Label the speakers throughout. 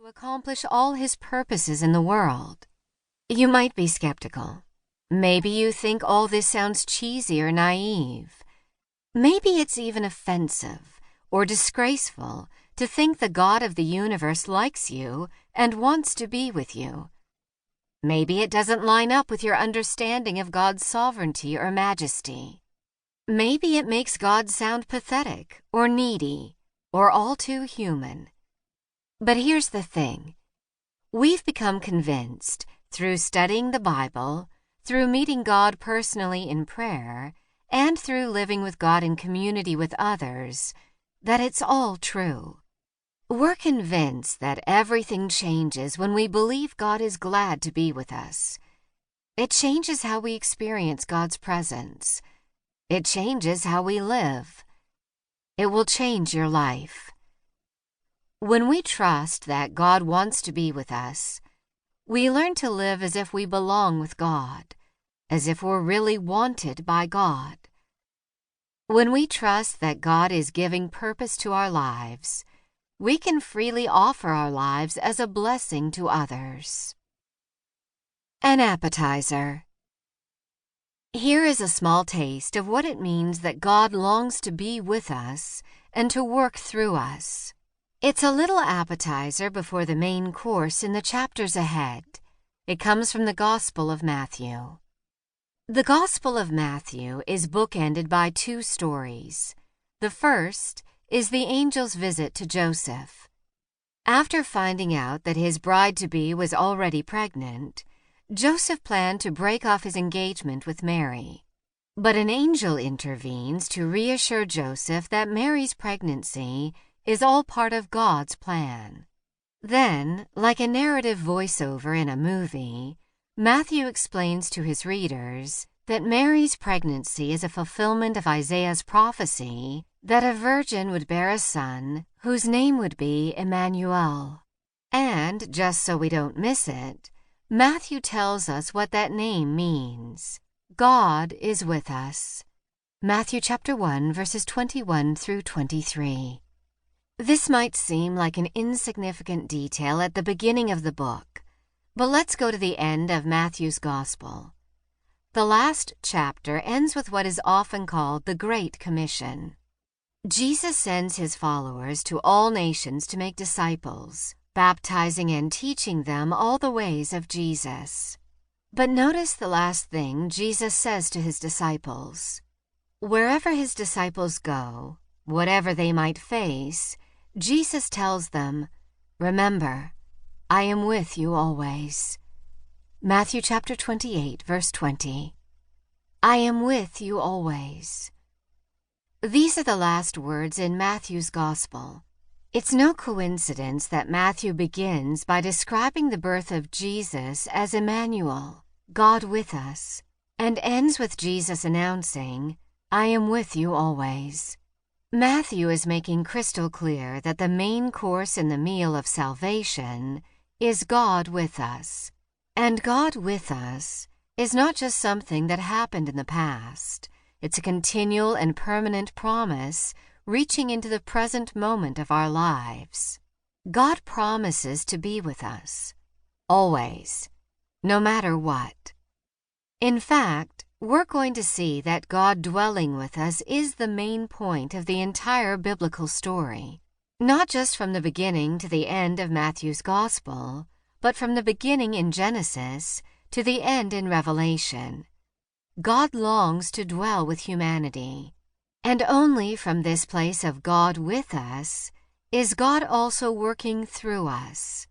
Speaker 1: accomplish all his purposes in the world. You might be skeptical. Maybe you think all this sounds cheesy or naive. Maybe it's even offensive or disgraceful to think the God of the universe likes you and wants to be with you. Maybe it doesn't line up with your understanding of God's sovereignty or majesty. Maybe it makes God sound pathetic or needy or all too human. But here's the thing. We've become convinced through studying the Bible, through meeting God personally in prayer, and through living with God in community with others, that it's all true. We're convinced that everything changes when we believe God is glad to be with us. It changes how we experience God's presence. It changes how we live. It will change your life. When we trust that God wants to be with us, we learn to live as if we belong with God, as if we're really wanted by God. When we trust that God is giving purpose to our lives, we can freely offer our lives as a blessing to others. An appetizer. Here is a small taste of what it means that God longs to be with us and to work through us. It's a little appetizer before the main course in the chapters ahead. It comes from the Gospel of Matthew. The Gospel of Matthew is bookended by two stories. The first is the angel's visit to Joseph. After finding out that his bride-to-be was already pregnant, Joseph planned to break off his engagement with Mary. But an angel intervenes to reassure Joseph that Mary's pregnancy is all part of God's plan. Then, like a narrative voiceover in a movie, Matthew explains to his readers that Mary's pregnancy is a fulfillment of Isaiah's prophecy that a virgin would bear a son whose name would be Emmanuel. And, just so we don't miss it, Matthew tells us what that name means. God is with us. Matthew chapter 1, verses 21 through 23. This might seem like an insignificant detail at the beginning of the book, but let's go to the end of Matthew's Gospel. The last chapter ends with what is often called the Great Commission. Jesus sends his followers to all nations to make disciples, baptizing and teaching them all the ways of Jesus. But notice the last thing Jesus says to his disciples. Wherever his disciples go, whatever they might face, Jesus tells them, "Remember, I am with you always." Matthew chapter 28, verse 20. I am with you always. These are the last words in Matthew's Gospel. It's no coincidence that Matthew begins by describing the birth of Jesus as Emmanuel, God with us, and ends with Jesus announcing, "I am with you always." Matthew is making crystal clear that the main course in the meal of salvation is God with us. And God with us is not just something that happened in the past. It's a continual and permanent promise reaching into the present moment of our lives. God promises to be with us, always, no matter what. In fact, we're going to see that God dwelling with us is the main point of the entire biblical story, not just from the beginning to the end of Matthew's Gospel, but from the beginning in Genesis to the end in Revelation. God longs to dwell with humanity, and only from this place of God with us is God also working through us.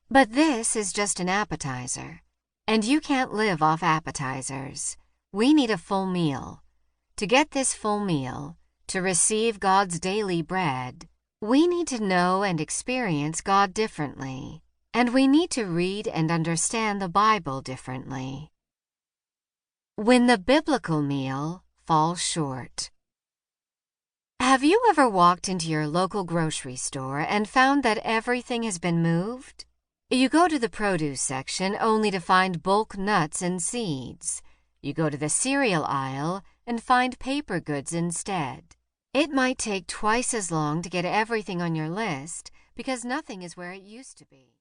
Speaker 1: But this is just an appetizer, and you can't live off appetizers. We need a full meal. To get this full meal, to receive God's daily bread, we need to know and experience God differently, and we need to read and understand the Bible differently. When the biblical meal falls short. Have you ever walked into your local grocery store and found that everything has been moved? You go to the produce section only to find bulk nuts and seeds. You go to the cereal aisle and find paper goods instead. It might take twice as long to get everything on your list because nothing is where it used to be.